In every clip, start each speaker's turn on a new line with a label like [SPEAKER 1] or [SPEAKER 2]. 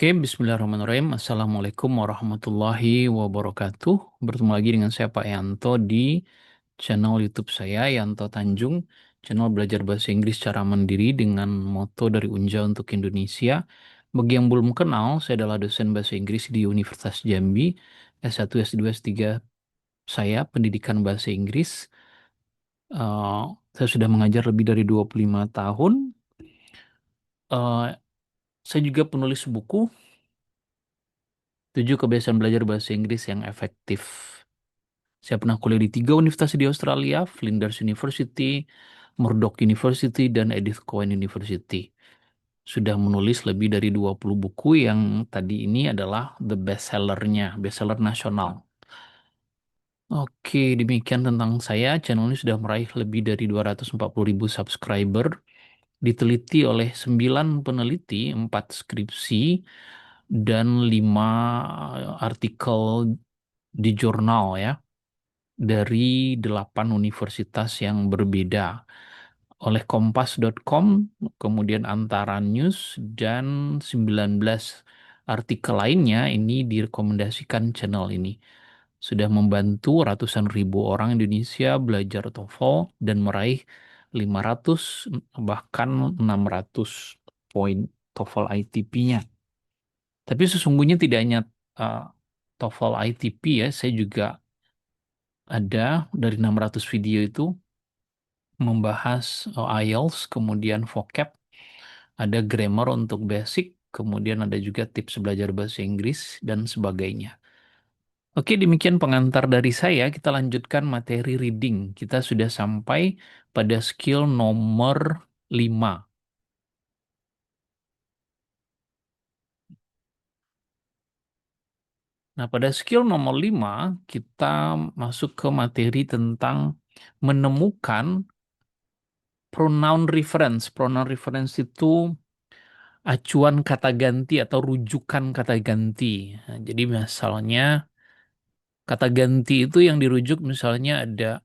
[SPEAKER 1] Oke, bismillahirrahmanirrahim. Assalamualaikum warahmatullahi wabarakatuh. Bertemu lagi dengan saya Pak Yanto di channel YouTube saya, Yanto Tanjung. Channel belajar bahasa Inggris secara mandiri dengan moto dari Unja untuk Indonesia. Bagi yang belum kenal, saya adalah dosen bahasa Inggris di Universitas Jambi. S1, S2, S3 saya pendidikan bahasa Inggris. Eh, saya sudah mengajar lebih dari 25 tahun. Eh, saya juga penulis buku 7 kebiasaan belajar bahasa Inggris yang efektif. Saya pernah kuliah di 3 universitas di Australia, Flinders University, Murdoch University, dan Edith Cowan University. Sudah menulis lebih dari 20 buku yang tadi ini adalah the bestsellernya, bestseller nasional. Oke, demikian tentang saya. Channel ini sudah meraih lebih dari 240.000 subscriber. Diteliti oleh 9 peneliti, 4 skripsi, dan 5 artikel di jurnal ya, dari 8 universitas yang berbeda. Oleh kompas.com, kemudian Antara News, dan 19 artikel lainnya ini direkomendasikan channel ini. Sudah membantu ratusan ribu orang Indonesia belajar TOEFL dan meraih 500 bahkan 600 poin TOEFL ITP-nya. Tapi sesungguhnya tidak hanya uh, TOEFL ITP ya, saya juga ada dari 600 video itu membahas IELTS, kemudian vocab, ada grammar untuk basic, kemudian ada juga tips belajar bahasa Inggris, dan sebagainya. Oke, demikian pengantar dari saya. Kita lanjutkan materi reading. Kita sudah sampai pada skill nomor 5. Nah, pada skill nomor 5, kita masuk ke materi tentang menemukan pronoun reference. Pronoun reference itu acuan kata ganti atau rujukan kata ganti. Nah, jadi misalnya kata ganti itu yang dirujuk misalnya ada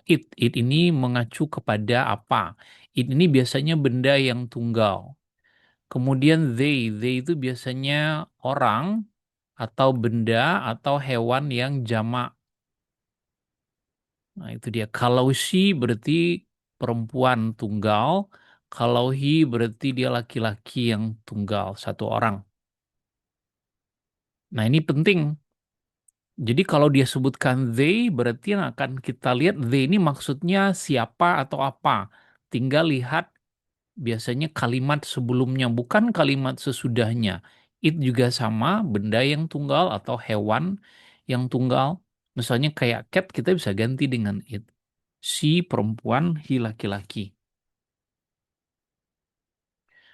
[SPEAKER 1] it. It ini mengacu kepada apa? It ini biasanya benda yang tunggal. Kemudian they itu biasanya orang atau benda atau hewan yang jamak. Nah, itu dia. Kalau she berarti perempuan tunggal. Kalau he berarti dia laki-laki yang tunggal, satu orang. Nah, ini penting. Jadi kalau dia sebutkan they, berarti yang akan kita lihat they ini maksudnya siapa atau apa. Tinggal lihat biasanya kalimat sebelumnya, bukan kalimat sesudahnya. It juga sama, benda yang tunggal atau hewan yang tunggal. Misalnya kayak cat, kita bisa ganti dengan it. She perempuan, he laki-laki.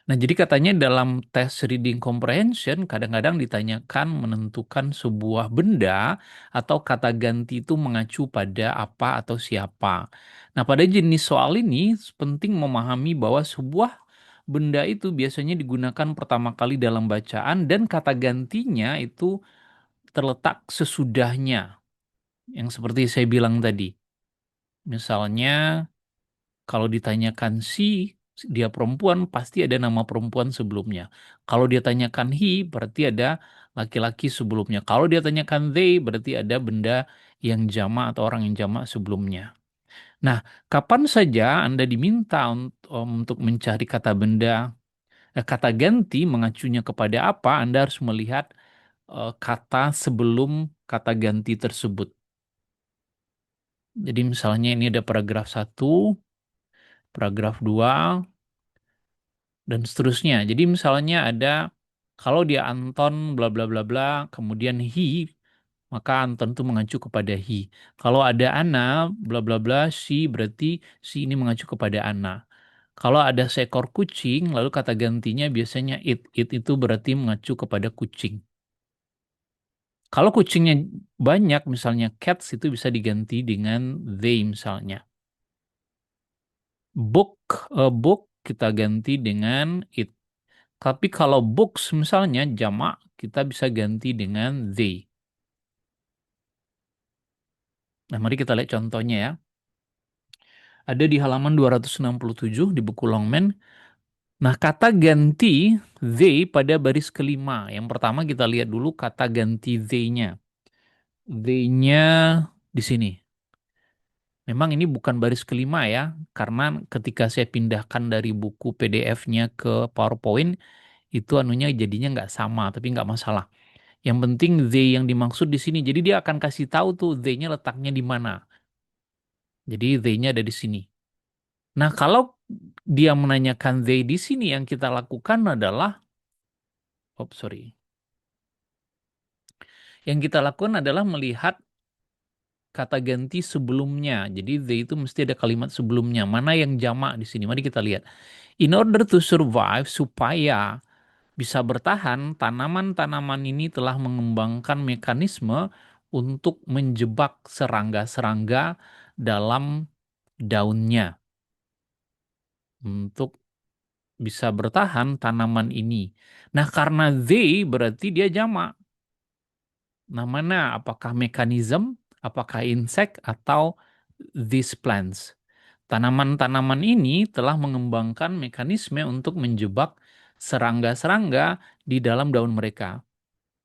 [SPEAKER 1] Nah, jadi katanya dalam tes reading comprehension kadang-kadang ditanyakan menentukan sebuah benda atau kata ganti itu mengacu pada apa atau siapa. Nah, pada jenis soal ini penting memahami bahwa sebuah benda itu biasanya digunakan pertama kali dalam bacaan dan kata gantinya itu terletak sesudahnya. Yang seperti saya bilang tadi. Misalnya kalau ditanyakan si, dia perempuan, pasti ada nama perempuan sebelumnya. Kalau dia tanyakan he, berarti ada laki-laki sebelumnya. Kalau dia tanyakan they, berarti ada benda yang jamak atau orang yang jamak sebelumnya. Nah, kapan saja Anda diminta untuk mencari kata benda, kata ganti mengacunya kepada apa, Anda harus melihat kata sebelum kata ganti tersebut. Jadi misalnya ini ada paragraf 1, paragraf 2, dan seterusnya. Jadi misalnya ada kalau dia Anton bla bla bla bla, kemudian he, maka Anton itu mengacu kepada he. Kalau ada Ana bla bla bla she, berarti she ini mengacu kepada Ana. Kalau ada seekor kucing, lalu kata gantinya biasanya it. It itu berarti mengacu kepada kucing. Kalau kucingnya banyak, misalnya cats itu bisa diganti dengan they misalnya. Book, book kita ganti dengan it. Tapi kalau books misalnya jamak, kita bisa ganti dengan they. Nah, mari kita lihat contohnya ya. Ada di halaman 267 di buku Longman. Nah, kata ganti they pada baris kelima. Yang pertama kita lihat dulu kata ganti they-nya. They-nya di sini. Memang ini bukan baris kelima ya, karena ketika saya pindahkan dari buku PDF-nya ke PowerPoint, itu anunya jadinya nggak sama, tapi nggak masalah. Yang penting they yang dimaksud di sini. Jadi dia akan kasih tahu tuh they-nya letaknya di mana. Jadi they-nya ada di sini. Nah, kalau dia menanyakan they di sini, yang kita lakukan adalah, oh sorry, yang kita lakukan adalah melihat kata ganti sebelumnya. Jadi they itu mesti ada kalimat sebelumnya. Mana yang jamak di sini? Mari kita lihat. In order to survive, supaya bisa bertahan, tanaman-tanaman ini telah mengembangkan mekanisme untuk menjebak serangga-serangga dalam daunnya. Untuk bisa bertahan tanaman ini. Nah, karena they berarti dia jamak. Nah, mana apakah mekanisme, apakah insect, atau these plants? Tanaman-tanaman ini telah mengembangkan mekanisme untuk menjebak serangga-serangga di dalam daun mereka.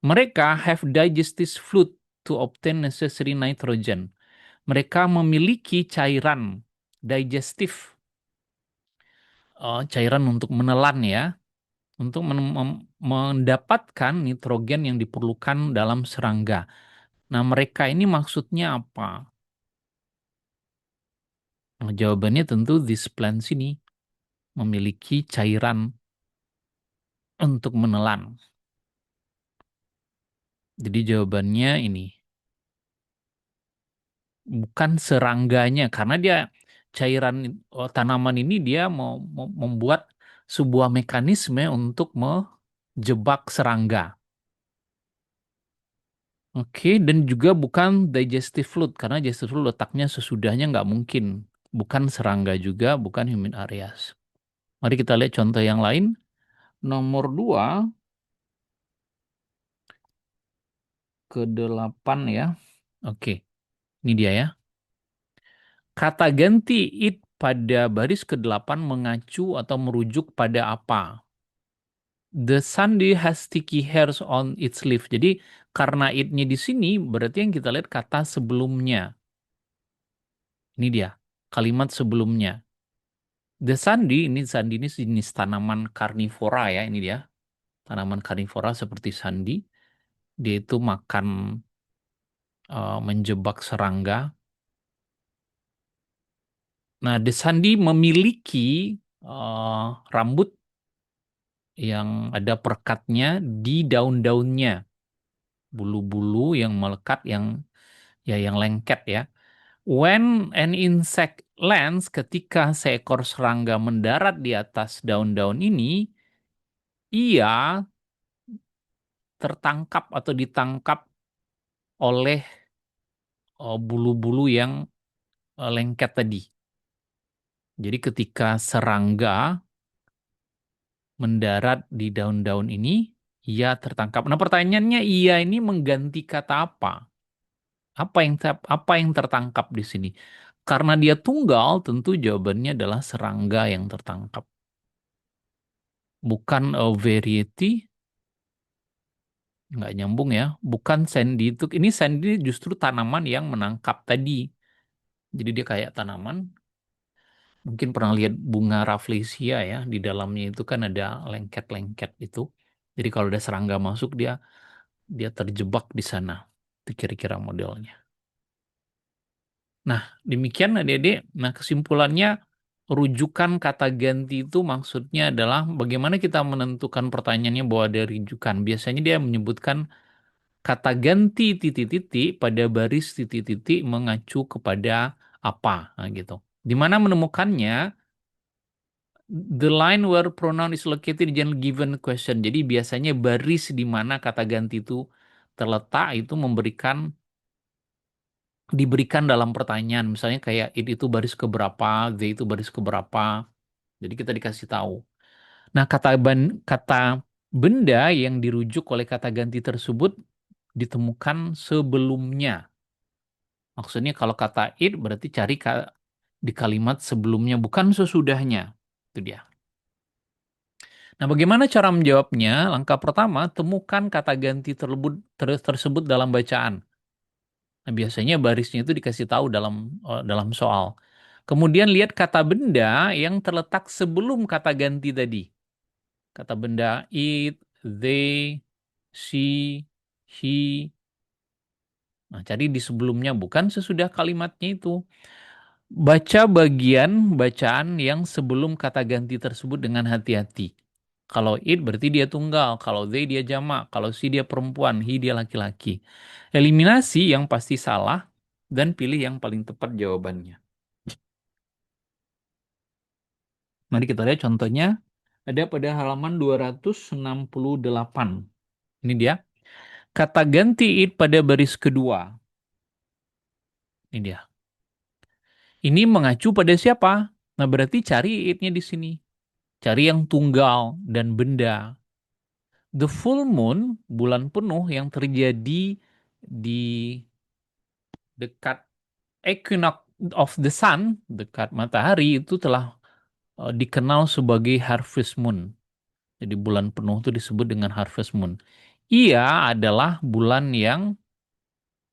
[SPEAKER 1] Mereka have digestive fluid to obtain necessary nitrogen. Mereka memiliki cairan digestif, cairan untuk menelan ya, untuk mendapatkan nitrogen yang diperlukan dalam serangga. Nah, mereka ini maksudnya apa? Nah, jawabannya tentu these plants ini memiliki cairan untuk menelan. Jadi jawabannya ini bukan serangganya, karena dia cairan tanaman ini dia mau membuat sebuah mekanisme untuk menjebak serangga. Oke, dan juga bukan digestive fluid, karena digestive fluid letaknya sesudahnya nggak mungkin. Bukan serangga juga, bukan human areas. Mari kita lihat contoh yang lain. Nomor 2 ke 8 ya. Oke, ini dia ya. Kata ganti it pada baris ke-8 mengacu atau merujuk pada apa? The sundew has sticky hairs on its leaf. Jadi karena it-nya di sini berarti yang kita lihat kata sebelumnya. Ini dia, kalimat sebelumnya. The sandi, ini jenis tanaman karnivora ya, ini dia. Tanaman karnivora seperti sandi. Dia itu makan menjebak serangga. Nah, the sandi memiliki rambut yang ada perekatnya di daun-daunnya. Bulu-bulu yang melekat, yang lengket ya. When an insect lands, ketika seekor serangga mendarat di atas daun-daun ini, ia tertangkap atau ditangkap oleh bulu-bulu yang lengket tadi. Jadi ketika serangga mendarat di daun-daun ini, ia tertangkap. Nah, pertanyaannya, ia ini mengganti kata apa? Apa yang tertangkap di sini? Karena dia tunggal, tentu jawabannya adalah serangga yang tertangkap. Bukan a variety, nggak nyambung ya. Bukan sandy itu. Ini sandy justru tanaman yang menangkap tadi. Jadi dia kayak tanaman. Mungkin pernah lihat bunga rafflesia ya. Di dalamnya itu kan ada lengket-lengket itu. Jadi kalau ada serangga masuk, dia dia terjebak di sana. Itu kira-kira modelnya. Nah, demikian adik-adik. Nah, kesimpulannya, rujukan kata ganti itu maksudnya adalah bagaimana kita menentukan pertanyaannya bahwa ada rujukan. Biasanya dia menyebutkan kata ganti titik-titik pada baris titik-titik mengacu kepada apa, nah, gitu. Di mana menemukannya, the line where pronoun is located in given question. Jadi biasanya baris di mana kata ganti itu terletak itu diberikan dalam pertanyaan. Misalnya kayak it itu baris keberapa, they itu baris keberapa. Jadi kita dikasih tahu. Nah, kata benda yang dirujuk oleh kata ganti tersebut ditemukan sebelumnya. Maksudnya kalau kata it berarti cari di kalimat sebelumnya, bukan sesudahnya. Itu dia. Nah, bagaimana cara menjawabnya? Langkah pertama, temukan kata ganti tersebut dalam bacaan. Nah, biasanya barisnya itu dikasih tahu dalam soal. Kemudian lihat kata benda yang terletak sebelum kata ganti tadi. Kata benda it, they, she, he. Nah, cari di sebelumnya bukan sesudah kalimatnya itu. Baca bagian bacaan yang sebelum kata ganti tersebut dengan hati-hati. Kalau it berarti dia tunggal, kalau they dia jamak, kalau she dia perempuan, he dia laki-laki. Eliminasi yang pasti salah dan pilih yang paling tepat jawabannya. Mari kita lihat contohnya. Ada pada halaman 268. Ini dia. Kata ganti it pada baris kedua. Ini dia. Ini mengacu pada siapa? Nah, berarti cari it-nya di sini. Cari yang tunggal dan benda. The full moon, bulan penuh yang terjadi di dekat equinox of the sun, dekat matahari itu telah dikenal sebagai harvest moon. Jadi bulan penuh itu disebut dengan harvest moon. Ia adalah bulan yang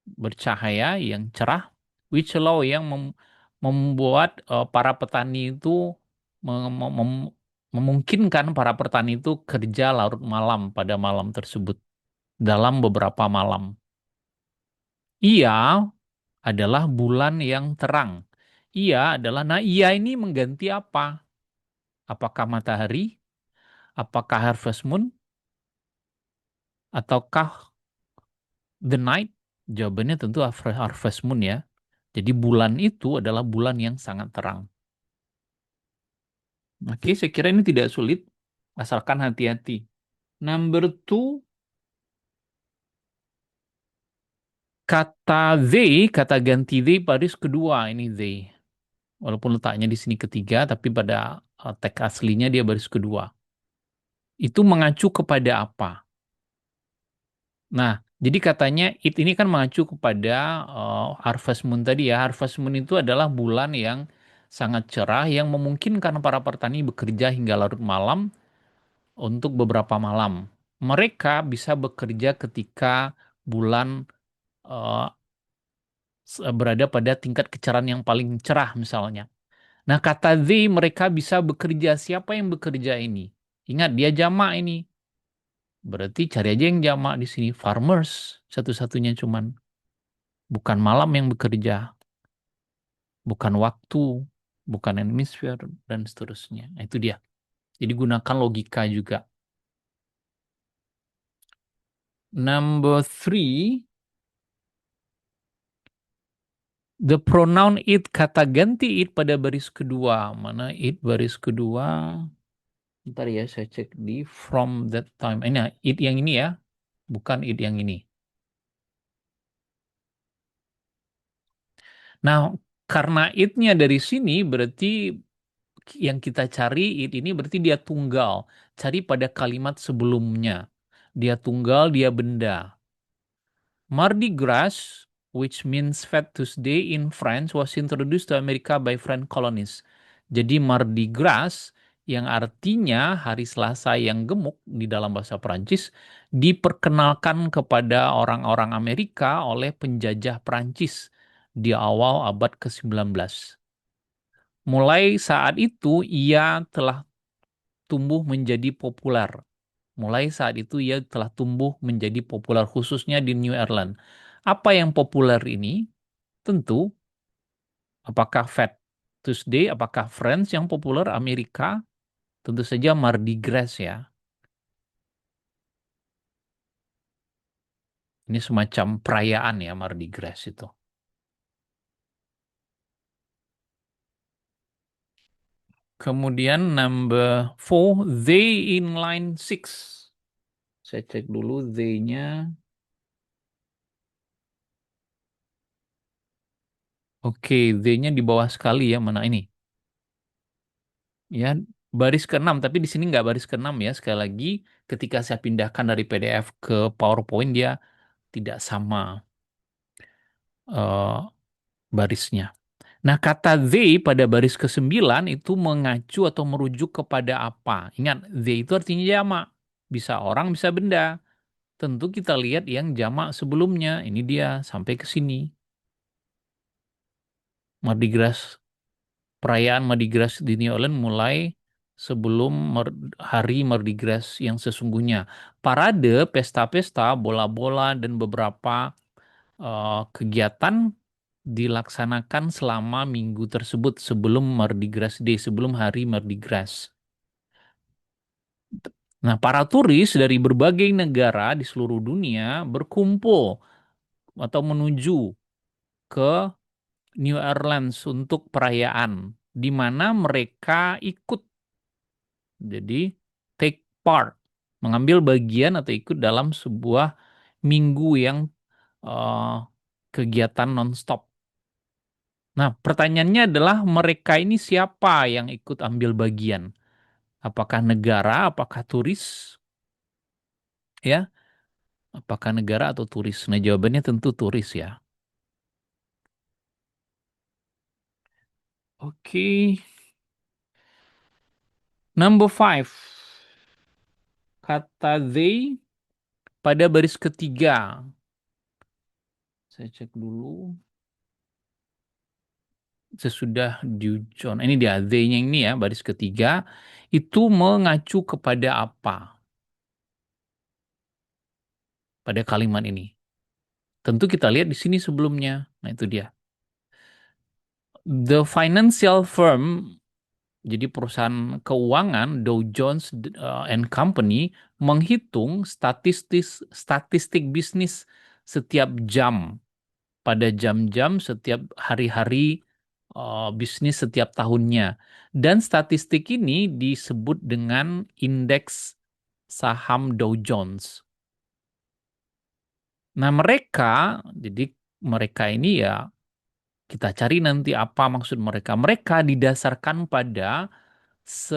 [SPEAKER 1] bercahaya, yang cerah, which allow yang membuat para petani itu memungkinkan para petani itu kerja larut malam pada malam tersebut dalam beberapa malam. Ia adalah bulan yang terang. Ia adalah, nah ia ini mengganti apa? Apakah matahari? Apakah harvest moon? Ataukah the night? Jawabannya tentu harvest moon ya. Jadi bulan itu adalah bulan yang sangat terang. Oke, saya kira ini tidak sulit, asalkan hati-hati. Number two, kata they, kata ganti they baris kedua ini they. Walaupun letaknya di sini ketiga, tapi pada teks aslinya dia baris kedua. Itu mengacu kepada apa? Nah, jadi katanya it ini kan mengacu kepada harvest moon tadi ya. Harvest moon itu adalah bulan yang sangat cerah yang memungkinkan para petani bekerja hingga larut malam untuk beberapa malam. Mereka bisa bekerja ketika bulan eh, berada pada tingkat kecerahan yang paling cerah misalnya. Nah, kata they mereka bisa bekerja. Siapa yang bekerja ini? Ingat dia jamak ini. Berarti cari aja yang jamak di sini. Farmers satu-satunya cuman. Bukan malam yang bekerja. Bukan waktu. Bukan hemisfer dan seterusnya. Nah, itu dia. Jadi gunakan logika juga. Number three, the pronoun it, kata ganti it pada baris kedua. Mana it baris kedua? Ntar ya, saya cek di from that time. Ini ya, it yang ini ya, bukan it yang ini. Nah, karena it-nya dari sini, berarti yang kita cari it ini berarti dia tunggal. Cari pada kalimat sebelumnya. Dia tunggal, dia benda. Mardi Gras, which means Fat Tuesday in France, was introduced to America by French colonists. Jadi Mardi Gras yang artinya hari Selasa yang gemuk di dalam bahasa Perancis diperkenalkan kepada orang-orang Amerika oleh penjajah Perancis di awal abad ke-19. Mulai saat itu ia telah tumbuh menjadi populer. Mulai saat itu ia telah tumbuh menjadi populer khususnya di New Ireland. Apa yang populer ini? Tentu apakah Fat Tuesday, apakah Friends yang populer, Amerika? Tentu saja Mardi Gras ya. Ini semacam perayaan ya Mardi Gras itu. Kemudian number four, they in line six. Saya cek dulu they-nya. Oke, they-nya di bawah sekali ya, mana ini? Ya, baris ke-6, tapi di sini nggak baris ke-6 ya. Sekali lagi, ketika saya pindahkan dari PDF ke PowerPoint, dia tidak sama eh, barisnya. Nah, kata they pada baris ke-9 itu mengacu atau merujuk kepada apa? Ingat, they itu artinya jamak. Bisa orang, bisa benda. Tentu kita lihat yang jamak sebelumnya. Ini dia sampai ke sini. Mardi Gras, perayaan Mardi Gras di New Orleans mulai sebelum hari Mardi Gras yang sesungguhnya. Parade, pesta-pesta, bola-bola, dan beberapa kegiatan dilaksanakan selama minggu tersebut sebelum Mardi Gras Day, sebelum hari Mardi Gras. Nah, para turis dari berbagai negara di seluruh dunia berkumpul atau menuju ke New Orleans untuk perayaan, di mana mereka ikut, jadi take part, mengambil bagian atau ikut dalam sebuah minggu yang eh, kegiatan non-stop. Nah, pertanyaannya adalah mereka ini siapa yang ikut ambil bagian? Apakah negara, apakah turis, ya? Apakah negara atau turis? Nah, jawabannya tentu turis ya. Oke, number five. Kata they pada baris ketiga. Saya cek dulu. Sesudah Dujon. Ini dia, they-nya ini ya, baris ketiga. Itu mengacu kepada apa pada kalimat ini? Tentu kita lihat di sini sebelumnya. Nah, itu dia. The financial firm, jadi perusahaan keuangan Dow Jones and Company menghitung statistik bisnis setiap jam pada jam-jam setiap hari-hari bisnis setiap tahunnya. Dan statistik ini disebut dengan indeks saham Dow Jones. Nah, jadi mereka ini ya kita cari nanti apa maksud mereka. Mereka didasarkan pada se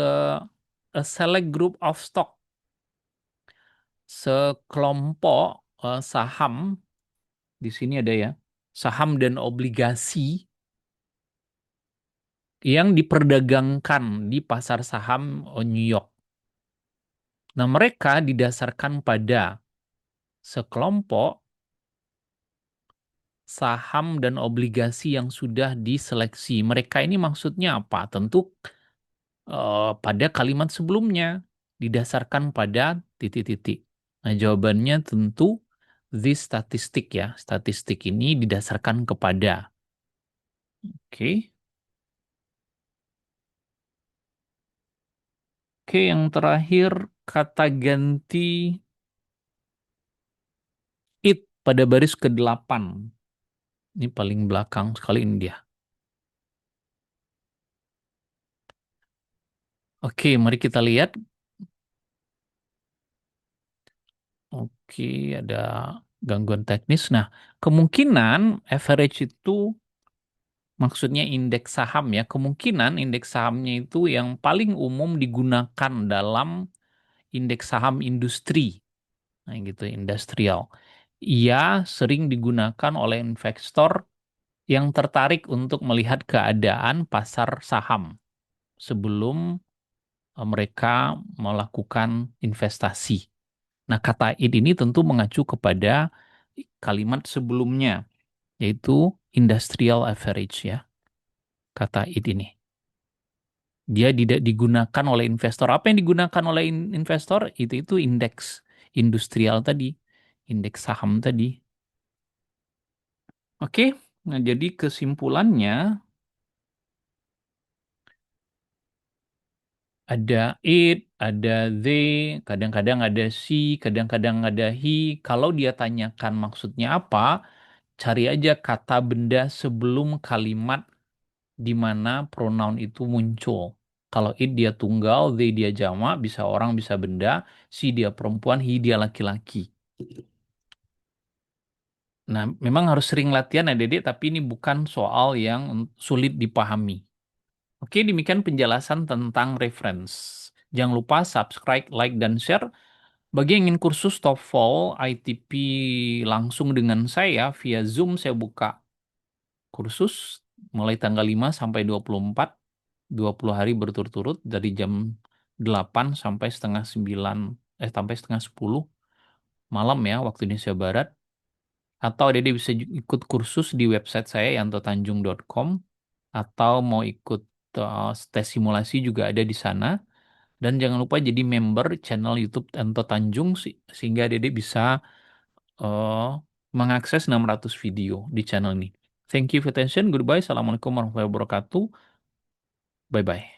[SPEAKER 1] a select group of stock, sekelompok saham, di sini ada ya, saham dan obligasi yang diperdagangkan di pasar saham New York. Nah, mereka didasarkan pada sekelompok saham dan obligasi yang sudah diseleksi. Mereka ini maksudnya apa? Tentu pada kalimat sebelumnya didasarkan pada titik-titik. Nah, jawabannya tentu this statistik ya. Statistik ini didasarkan kepada. Oke. Oke, yang terakhir kata ganti it pada baris ke-8. Ini paling belakang sekali ini dia. Oke, mari kita lihat. Oke, ada gangguan teknis. Nah, kemungkinan average itu maksudnya indeks saham ya. Kemungkinan indeks sahamnya itu yang paling umum digunakan dalam indeks saham industri. Nah, gitu, industrial. Ia sering digunakan oleh investor yang tertarik untuk melihat keadaan pasar saham sebelum mereka melakukan investasi. Nah, kata it ini tentu mengacu kepada kalimat sebelumnya, yaitu industrial average ya, kata it ini. Dia tidak digunakan oleh investor. Apa yang digunakan oleh investor? Itu indeks industrial tadi, indeks saham tadi. Oke, nah jadi kesimpulannya ada it, ada they, kadang-kadang ada she, kadang-kadang ada he. Kalau dia tanyakan maksudnya apa, cari aja kata benda sebelum kalimat di mana pronoun itu muncul. Kalau it dia tunggal, they dia jamak, bisa orang, bisa benda, she dia perempuan, he dia laki-laki. Nah, memang harus sering latihan ya, Dedek, tapi ini bukan soal yang sulit dipahami. Oke, demikian penjelasan tentang reference. Jangan lupa subscribe, like, dan share. Bagi yang ingin kursus TOEFL, ITP langsung dengan saya via Zoom, saya buka kursus mulai tanggal 5 sampai 24, 20 hari berturut-turut dari jam 8 sampai setengah 9, sampai setengah 10 malam ya waktu Indonesia Barat. Atau Dede bisa ikut kursus di website saya yantotanjung.com, atau mau ikut tes simulasi juga ada di sana. Dan jangan lupa jadi member channel YouTube Yanto Tanjung sehingga Dede bisa eh, mengakses 600 video di channel ini. Thank you for attention. Goodbye. Assalamualaikum warahmatullahi wabarakatuh. Bye bye.